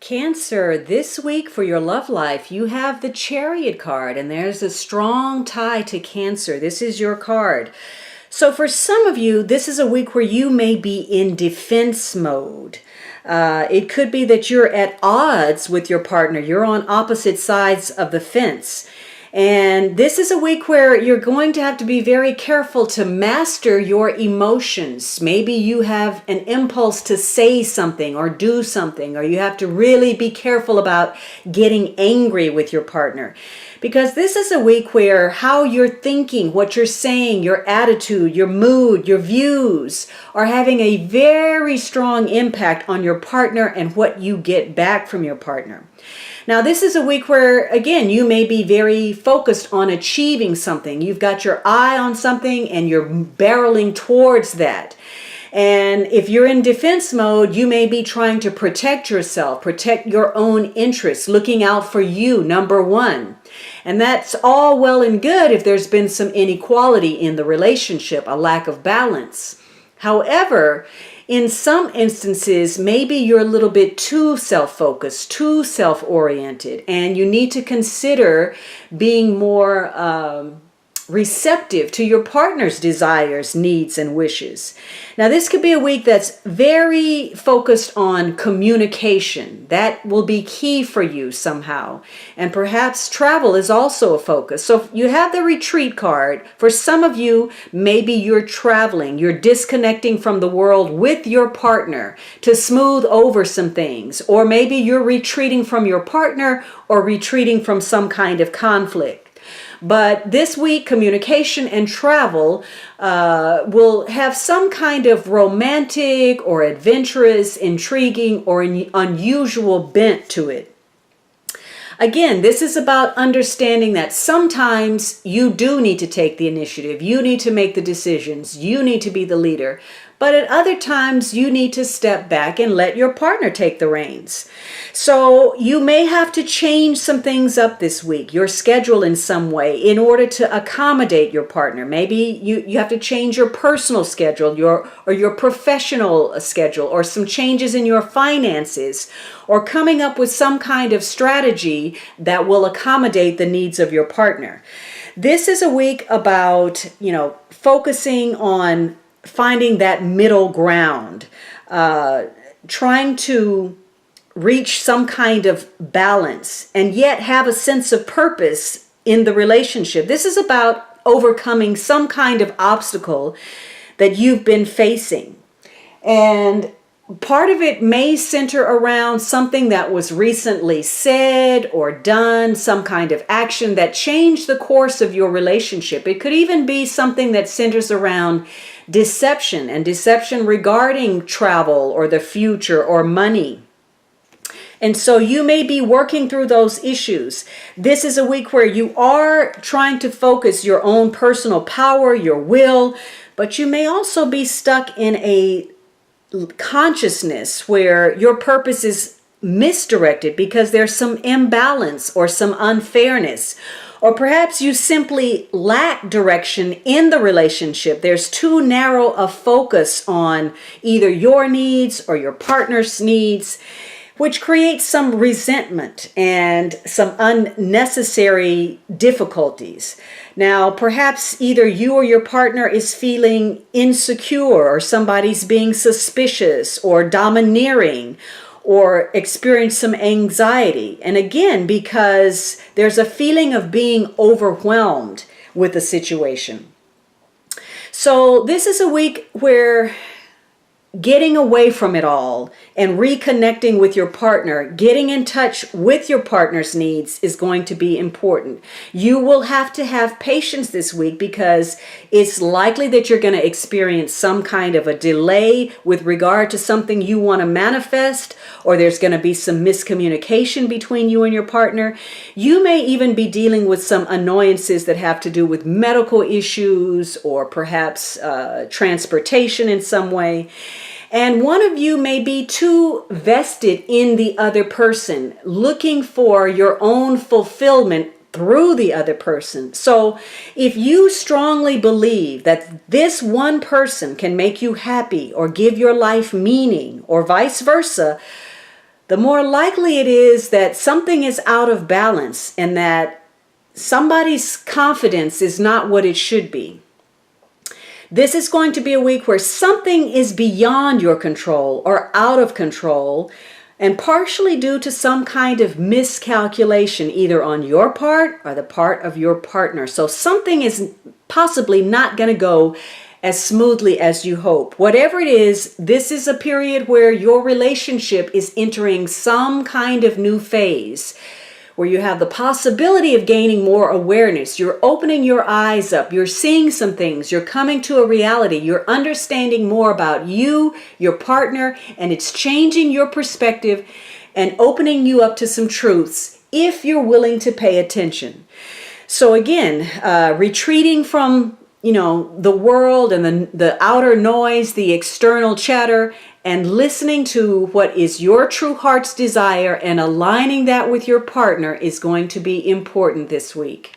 Cancer, this week for your love life, you have the Chariot card, and there's a strong tie to Cancer. This is your card. So for some of you, this is a week where you may be in defense mode. It could be that you're at odds with your partner. You're on opposite sides of the fence. And this is a week where you're going to have to be very careful to master your emotions. Maybe you have an impulse to say something or do something, or you have to really be careful about getting angry with your partner. Because this is a week where how you're thinking, what you're saying, your attitude, your mood, your views are having a very strong impact on your partner and what you get back from your partner. Now, this is a week where, again, you may be very focused on achieving something. You've got your eye on something and you're barreling towards that. And if you're in defense mode, you may be trying to protect yourself, protect your own interests, looking out for you, number one. And that's all well and good if there's been some inequality in the relationship, a lack of balance. However, in some instances, maybe you're a little bit too self-focused, too self-oriented, and you need to consider being more receptive to your partner's desires, needs, and wishes. Now, this could be a week that's very focused on communication. That will be key for you somehow. And perhaps travel is also a focus. So you have the retreat card. For some of you, maybe you're traveling. You're disconnecting from the world with your partner to smooth over some things. Or maybe you're retreating from your partner or retreating from some kind of conflict. But this week, communication and travel will have some kind of romantic or adventurous, intriguing, or unusual bent to it. Again, this is about understanding that sometimes you do need to take the initiative. You need to make the decisions. You need to be the leader. But at other times, you need to step back and let your partner take the reins. So you may have to change some things up this week, your schedule in some way, in order to accommodate your partner. Maybe you have to change your personal schedule, your professional schedule, or some changes in your finances, or coming up with some kind of strategy that will accommodate the needs of your partner. This is a week about, focusing on finding that middle ground, trying to reach some kind of balance and yet have a sense of purpose in the relationship. This is about overcoming some kind of obstacle that you've been facing. And part of it may center around something that was recently said or done, some kind of action that changed the course of your relationship. It could even be something that centers around deception and deception regarding travel or the future or money. And so you may be working through those issues. This is a week where you are trying to focus your own personal power, your will, but you may also be stuck in a consciousness where your purpose is misdirected because there's some imbalance or some unfairness. Or perhaps you simply lack direction in the relationship. There's too narrow a focus on either your needs or your partner's needs, which creates some resentment and some unnecessary difficulties. Now, perhaps either you or your partner is feeling insecure, or somebody's being suspicious or domineering, or experience some anxiety. And again, because there's a feeling of being overwhelmed with the situation. So this is a week where getting away from it all and reconnecting with your partner, getting in touch with your partner's needs is going to be important. You will have to have patience this week because it's likely that you're going to experience some kind of a delay with regard to something you want to manifest, or there's going to be some miscommunication between you and your partner. You may even be dealing with some annoyances that have to do with medical issues or perhaps transportation in some way. And one of you may be too vested in the other person, looking for your own fulfillment through the other person. So if you strongly believe that this one person can make you happy or give your life meaning or vice versa, the more likely it is that something is out of balance and that somebody's confidence is not what it should be. This is going to be a week where something is beyond your control or out of control, and partially due to some kind of miscalculation, either on your part or the part of your partner. So something is possibly not going to go as smoothly as you hope. Whatever it is, this is a period where your relationship is entering some kind of new phase, where you have the possibility of gaining more awareness. You're opening your eyes up. You're seeing some things. You're coming to a reality. You're understanding more about you, your partner, and it's changing your perspective and opening you up to some truths if you're willing to pay attention. So again, retreating from the world and the outer noise, the external chatter, and listening to what is your true heart's desire and aligning that with your partner is going to be important this week.